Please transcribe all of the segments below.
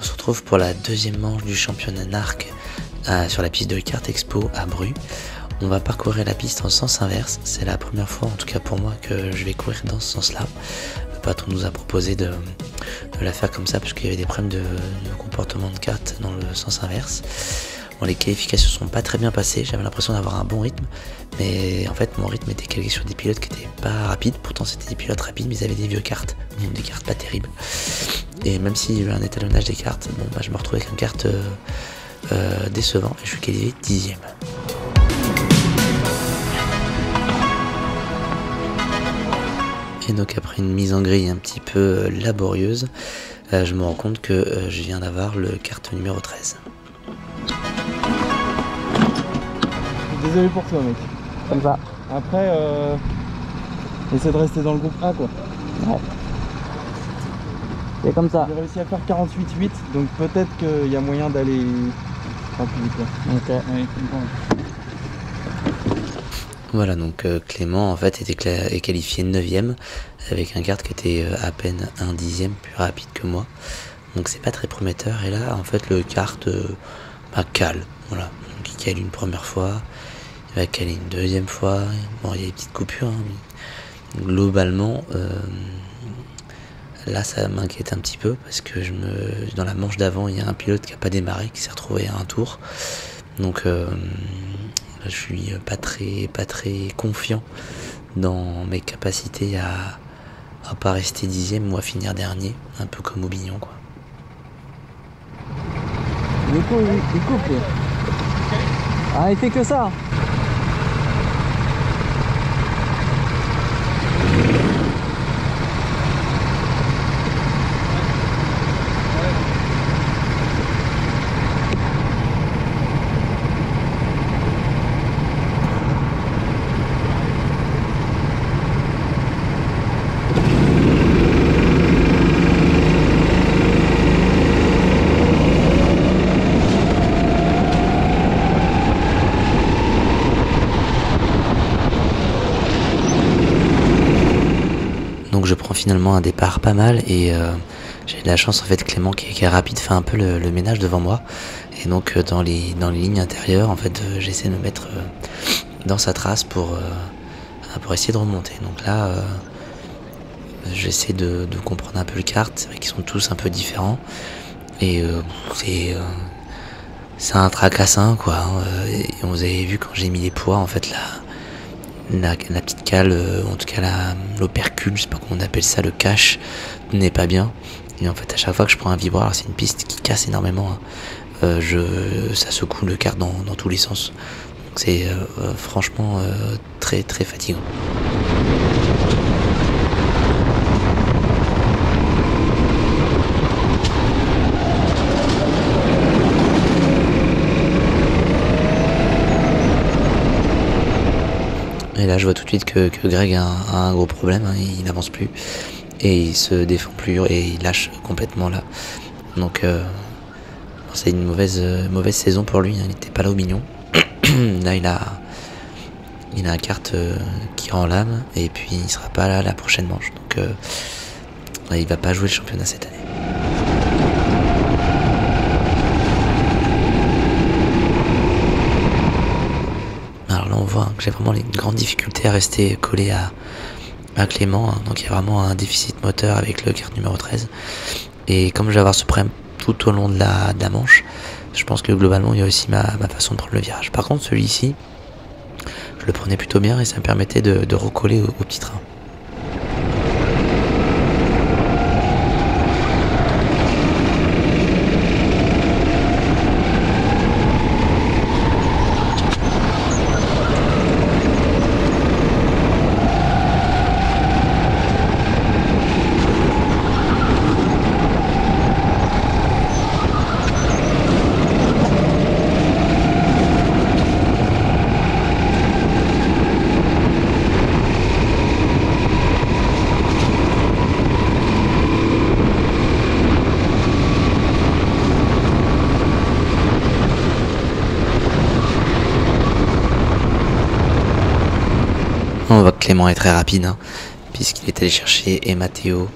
On se retrouve pour la deuxième manche du championnat NARC sur la piste de Kart Expo à Bru. On va parcourir la piste en sens inverse. C'est la première fois, en tout cas pour moi, que je vais courir dans ce sens-là. Le patron nous a proposé de la faire comme ça parce qu'il y avait des problèmes de comportement de kart dans le sens inverse. Bon, les qualifications sont pas très bien passées, j'avais l'impression d'avoir un bon rythme, mais en fait mon rythme était calqué sur des pilotes qui étaient pas rapides. Pourtant c'était des pilotes rapides, mais ils avaient des vieux karts, donc des karts pas terribles. Et même s'il y a eu un étalonnage des karts, bon, je me retrouve avec un kart décevant et je suis qualifié 10e. Et donc après une mise en grille un petit peu laborieuse, je me rends compte que je viens d'avoir le kart numéro 13. Désolé pour toi, mec. Comme ça. Après, essaie de rester dans le groupe A, quoi. Ouais. C'est comme ça. J'ai réussi à faire 48,8, donc peut-être qu'il y a moyen d'aller plus vite, là. Ok. Ouais, Voilà, donc Clément en fait est qualifié 9e avec un kart qui était à peine un dixième plus rapide que moi. Donc c'est pas très prometteur. Et là, en fait, le kart cale. Voilà. Donc il cale une première fois, il va caler une deuxième fois. Bon, il y a des petites coupures, hein, mais globalement, là ça m'inquiète un petit peu parce que dans la manche d'avant, il y a un pilote qui a pas démarré, qui s'est retrouvé à un tour. Donc je suis pas très confiant dans mes capacités à pas rester 10e ou à finir dernier, un peu comme Aubignon, quoi. Du coup, il coupe. Ah, il fait que ça. Donc je prends finalement un départ pas mal et j'ai de la chance en fait. Clément qui est rapide fait un peu le ménage devant moi, et donc dans les lignes intérieures en fait j'essaie de me mettre dans sa trace pour essayer de remonter. Donc là j'essaie de comprendre un peu le kart. C'est vrai qu'ils sont tous un peu différents et c'est un tracassin, quoi, hein. Et vous avez vu quand j'ai mis les poids, en fait la petite cale, en tout cas l'opercule, je sais pas comment on appelle ça, le cache, n'est pas bien. Et en fait à chaque fois que je prends un vibreur, c'est une piste qui casse énormément, hein. Ça secoue le kart dans tous les sens. Donc c'est franchement très très fatigant. Et là je vois tout de suite que Greg a un gros problème, hein. Il n'avance plus et il se défend plus et il lâche complètement là. Donc c'est une mauvaise saison pour lui, hein. Il n'était pas là au Mignon. Là il a un kart qui rend l'âme et puis il sera pas là la prochaine manche. Donc il va pas jouer le championnat cette année. Alors là on voit, hein, que j'ai vraiment une grande difficulté à rester collé à Clément, hein. Donc il y a vraiment un déficit moteur avec le kart numéro 13. Et comme je vais avoir ce problème tout au long de la manche, je pense que globalement il y a aussi ma façon de prendre le virage. Par contre celui-ci, je le prenais plutôt bien et ça me permettait de recoller au petit train. On voit que Clément est très rapide, hein, puisqu'il est allé chercher et Matteo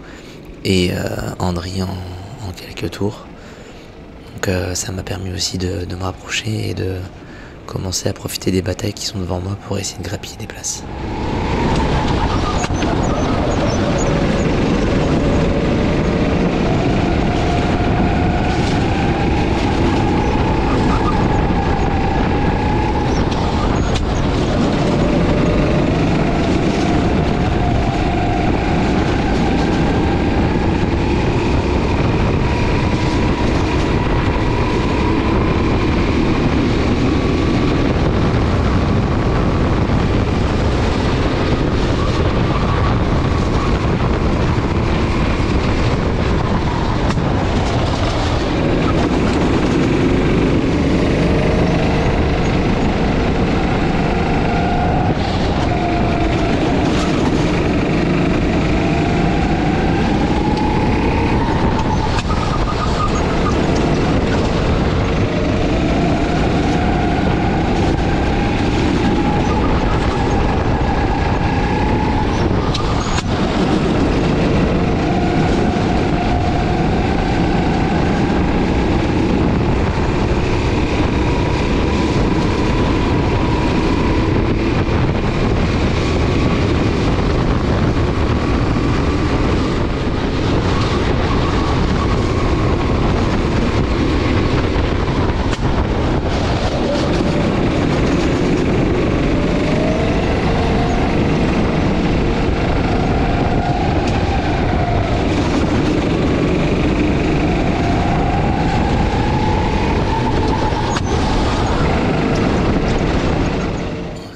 et Andri en quelques tours. Donc ça m'a permis aussi de me rapprocher et de commencer à profiter des batailles qui sont devant moi pour essayer de grappiller des places.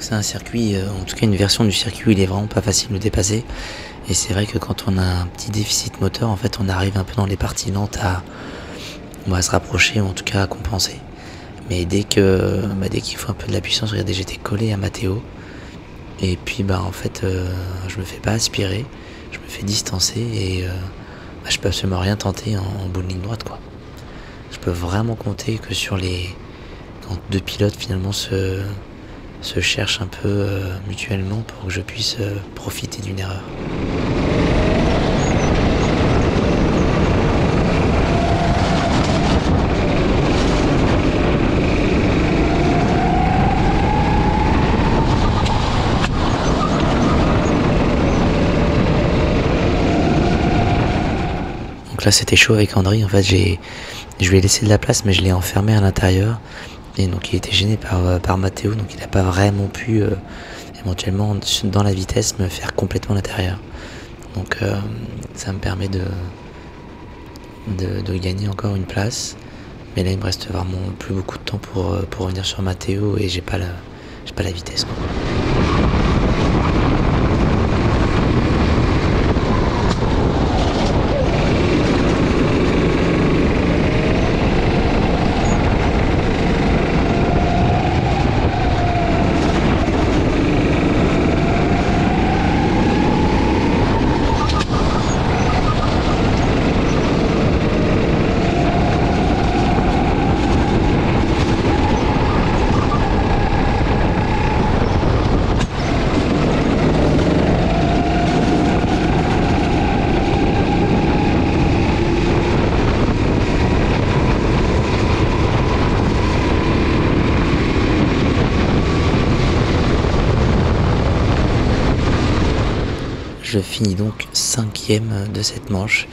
C'est un circuit, en tout cas une version du circuit où il est vraiment pas facile de dépasser. Et c'est vrai que quand on a un petit déficit moteur, en fait on arrive un peu dans les parties lentes à se rapprocher ou en tout cas à compenser. Mais dès qu'il faut un peu de la puissance, regardez, j'étais collé à Matteo. Et puis en fait je me fais pas aspirer, je me fais distancer et je peux absolument rien tenter en bout de ligne droite quoi. Je peux vraiment compter que sur quand deux pilotes finalement se cherchent un peu mutuellement pour que je puisse profiter d'une erreur. Donc là c'était chaud avec André, en fait je lui ai laissé de la place mais je l'ai enfermé à l'intérieur. Et donc il était gêné par Matteo, donc il n'a pas vraiment pu éventuellement dans la vitesse me faire complètement l'intérieur. Donc ça me permet de gagner encore une place. Mais là il me reste vraiment plus beaucoup de temps pour revenir sur Matteo et j'ai pas la vitesse quoi. Je finis donc 5e de cette manche.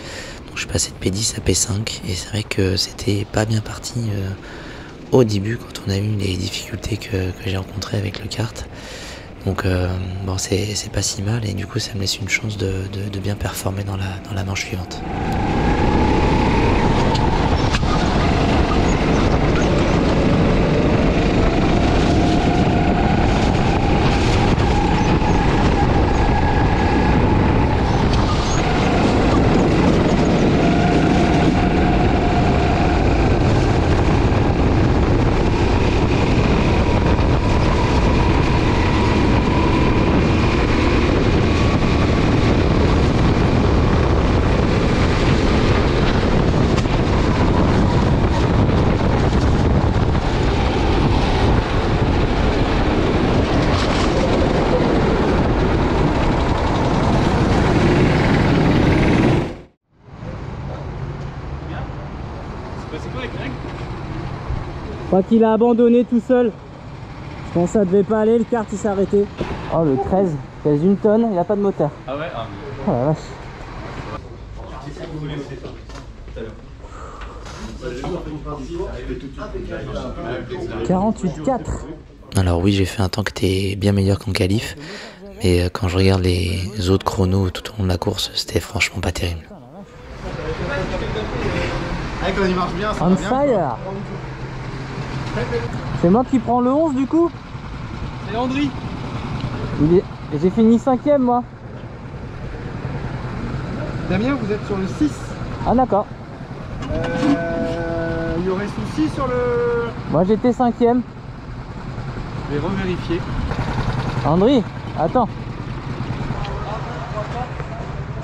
Donc je suis passé de P10 à P5 et c'est vrai que c'était pas bien parti au début quand on a eu les difficultés que j'ai rencontrées avec le kart. Donc c'est pas si mal et du coup ça me laisse une chance de bien performer dans la manche suivante. Je crois qu'il a abandonné tout seul. Je pense que ça devait pas aller, le kart il s'est arrêté. Oh le 13, il pèse 1 tonne, il a pas de moteur. Ah ouais. Oh la vache. 48,4. Alors oui, j'ai fait un temps qui était bien meilleur qu'en qualif, mais quand je regarde les autres chronos tout au long de la course, c'était franchement pas terrible. Quand il marche bien, ça On va bien. fire. C'est moi qui prends le 11 du coup. C'est Andri. J'ai fini 5ème moi. Damien, vous êtes sur le 6. Ah d'accord. Il y aurait souci sur le... Moi j'étais 5ème. Je vais revérifier. Andri, attends.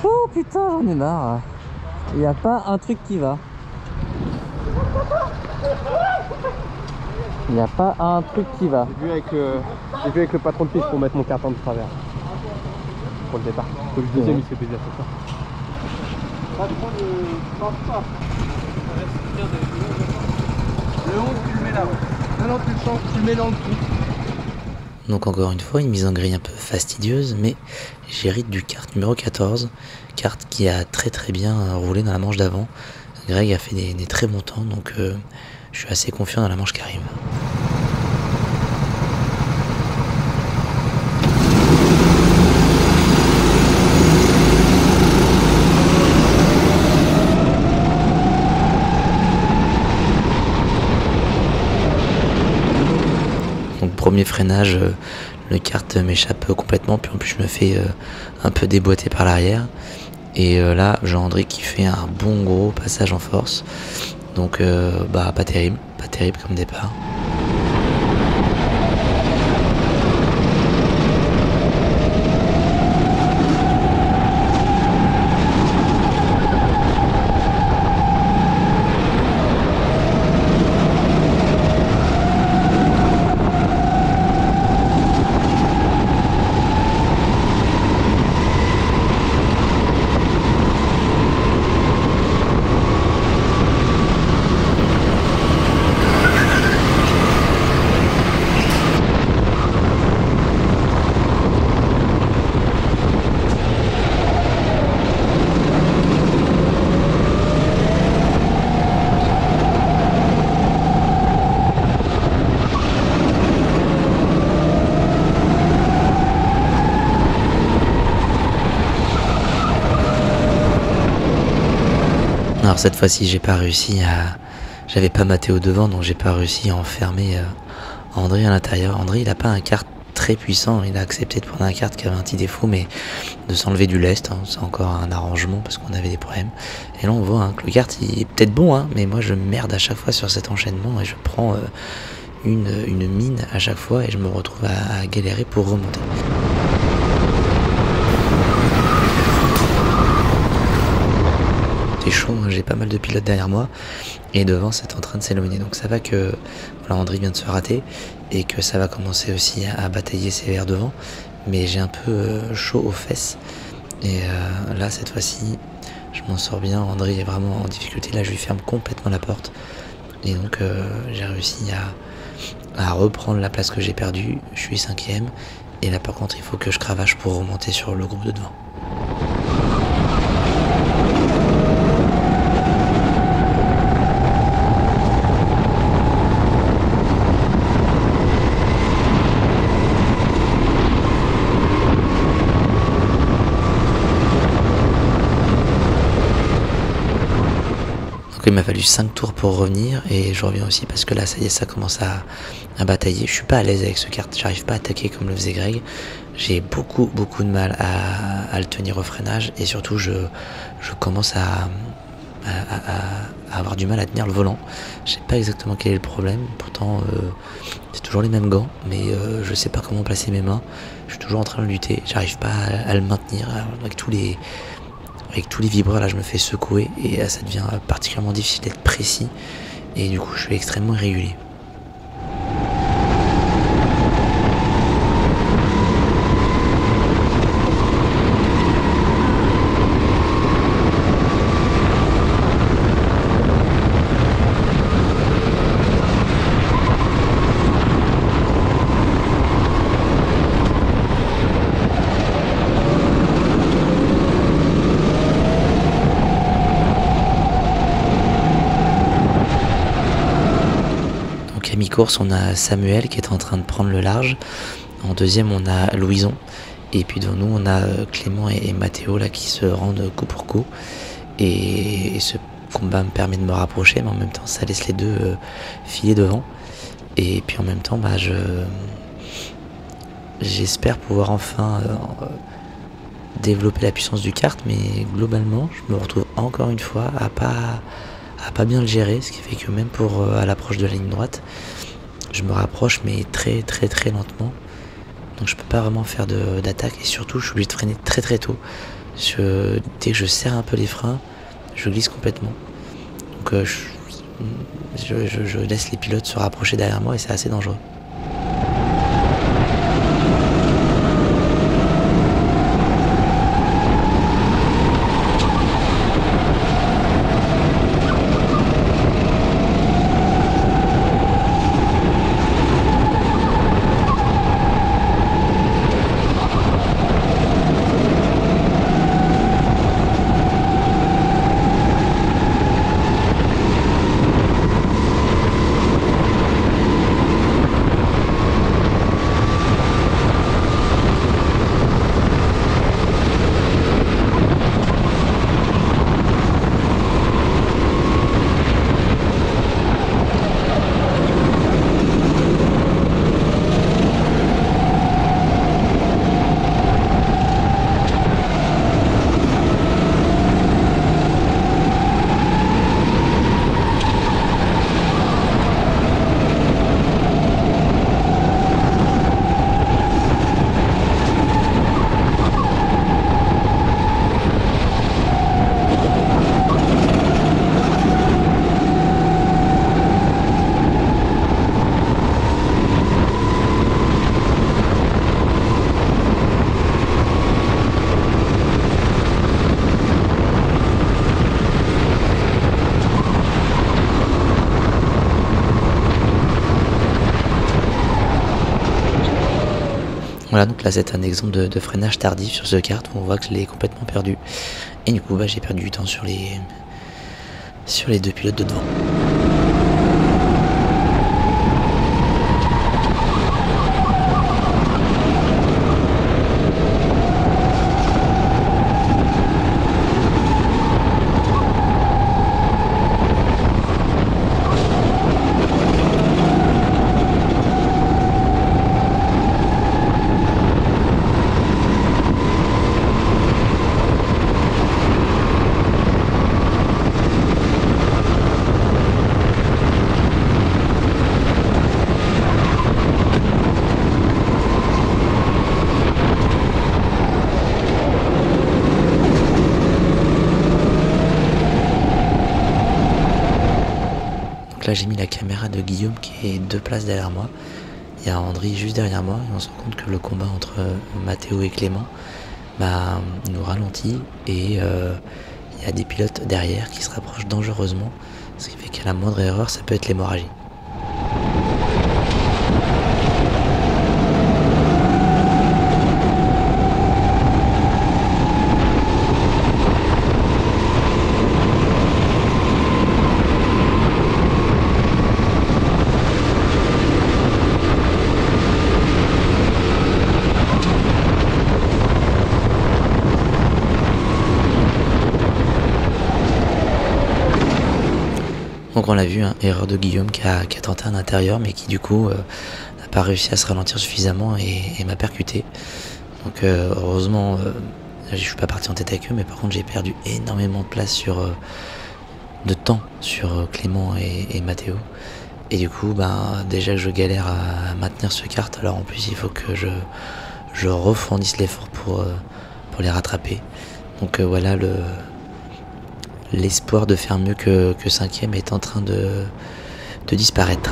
Oh putain, j'en ai marre. Il n'y a pas un truc qui va. Il n'y a pas un truc qui va. J'ai vu avec le patron de piste pour mettre mon carton de travers. Pour le départ. Pour le deuxième, il se fait plaisir sur ça. Patron de... pas. Le 11, tu le mets là, ouais. Non, tu le changes, tu le mets dans le trou. Donc encore une fois, une mise en grille un peu fastidieuse, mais j'hérite du kart numéro 14, kart qui a très bien roulé dans la manche d'avant. Greg a fait des très bons temps, donc je suis assez confiant dans la manche qui arrive. Donc premier freinage, le kart m'échappe complètement, puis en plus je me fais un peu déboîter par l'arrière. Et là, Jean-André qui fait un bon gros passage en force. Donc pas terrible comme départ. Alors cette fois-ci j'ai pas réussi à... J'avais pas maté au devant, donc j'ai pas réussi à enfermer André à l'intérieur. André il a pas un kart très puissant, il a accepté de prendre un kart qui avait un petit défaut, mais de s'enlever du lest, hein, c'est encore un arrangement parce qu'on avait des problèmes. Et là on voit que le kart il est peut-être bon, mais moi je merde à chaque fois sur cet enchaînement et je prends une mine à chaque fois et je me retrouve à galérer pour remonter. C'est chaud, j'ai pas mal de pilotes derrière moi et devant c'est en train de s'éloigner, donc ça va que voilà, André vient de se rater et que ça va commencer aussi à batailler sévère devant, mais j'ai un peu chaud aux fesses et là cette fois-ci je m'en sors bien. André est vraiment en difficulté, là je lui ferme complètement la porte et donc j'ai réussi à reprendre la place que j'ai perdue. Je suis 5ème et là par contre il faut que je cravache pour remonter sur le groupe de devant. Il m'a fallu 5 tours pour revenir et je reviens aussi parce que là ça y est, ça commence à batailler. Je suis pas à l'aise avec ce kart, j'arrive pas à attaquer comme le faisait Greg. J'ai beaucoup de mal à le tenir au freinage et surtout je commence à avoir du mal à tenir le volant. Je sais pas exactement quel est le problème, pourtant c'est toujours les mêmes gants, mais je sais pas comment placer mes mains. Je suis toujours en train de lutter, j'arrive pas à le maintenir avec tous les vibreurs. Là je me fais secouer et ça devient particulièrement difficile d'être précis et du coup je suis extrêmement irrégulier. course, on a Samuel qui est en train de prendre le large. En deuxième, on a Louison. Et puis devant nous, on a Clément et Mathéo là, qui se rendent coup pour coup. Et ce combat me permet de me rapprocher, mais en même temps, ça laisse les deux filer devant. Et puis en même temps, j'espère pouvoir enfin développer la puissance du kart, mais globalement, je me retrouve encore une fois à pas bien le gérer, ce qui fait que même à l'approche de la ligne droite, je me rapproche, mais très très très lentement. Donc je peux pas vraiment faire d'attaque, et surtout je suis obligé de freiner très très tôt. Dès que je serre un peu les freins, je glisse complètement. Donc je laisse les pilotes se rapprocher derrière moi et c'est assez dangereux. Voilà, donc là c'est un exemple de freinage tardif sur ce kart où on voit que je l'ai complètement perdu. Et du coup j'ai perdu du temps sur les deux pilotes de devant. Là j'ai mis la caméra de Guillaume qui est 2 places derrière moi. Il y a Andry juste derrière moi et on se rend compte que le combat entre Mathéo et Clément nous ralentit et il y a des pilotes derrière qui se rapprochent dangereusement, ce qui fait qu'à la moindre erreur ça peut être l'hémorragie. Donc on l'a vu, erreur de Guillaume qui a tenté un intérieur mais qui du coup n'a pas réussi à se ralentir suffisamment et m'a percuté. Donc heureusement je suis pas parti en tête avec eux, mais par contre j'ai perdu énormément de place de temps sur Clément et Mathéo. Et du coup déjà que je galère à maintenir ce kart, alors en plus il faut que je refournisse l'effort pour les rattraper. Donc voilà, l'espoir de faire mieux que 5e est en train de disparaître.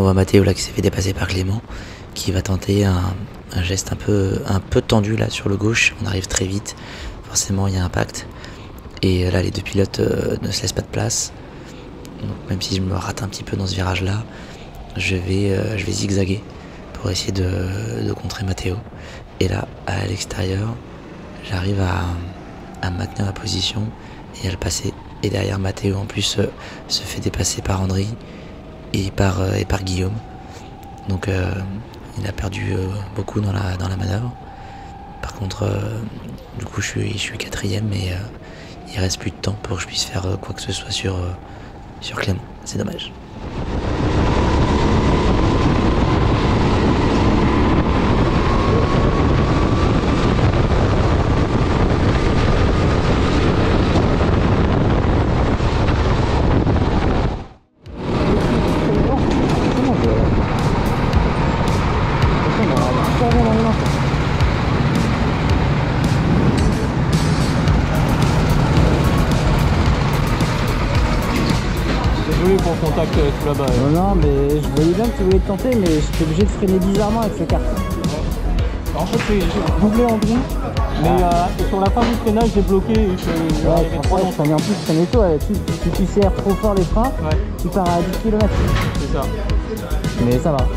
voit Mathéo là qui s'est fait dépasser par Clément, qui va tenter un geste un peu tendu là sur le gauche. On arrive très vite, forcément il y a impact. Et là les deux pilotes ne se laissent pas de place. Donc même si je me rate un petit peu dans ce virage là, je vais zigzaguer pour essayer de contrer Mathéo. Et là à l'extérieur, j'arrive à maintenir la position et à le passer. Et derrière Mathéo en plus se fait dépasser par André et par Guillaume. Donc il a perdu beaucoup dans la manœuvre. Par contre du coup je suis quatrième, mais il reste plus de temps pour que je puisse faire quoi que ce soit sur Clément. C'est dommage. Désolé pour le contact tout là-bas. Non, mais je voyais bien que tu voulais te tenter, mais j'étais obligé de freiner bizarrement avec ce kart. En fait, j'ai doublé André, mais sur la fin du freinage, j'ai bloqué et en plus, tu freiné toi, si tu serres trop fort les freins, tu pars à 10 km. C'est ça. Mais ça va.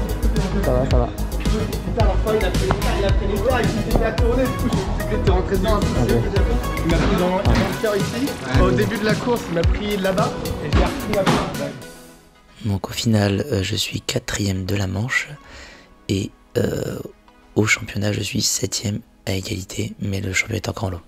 Ça va. Il a pris l'histoire et il s'était à tourner, du coup j'ai vu que t'es rentré dedans un peu. Il m'a pris dans le cœur ici. Au début de la course, il m'a pris là-bas et je l'ai repris là-bas. Donc au final, je suis quatrième de la manche et au championnat, je suis 7ème à égalité, mais le championnat est encore en lot.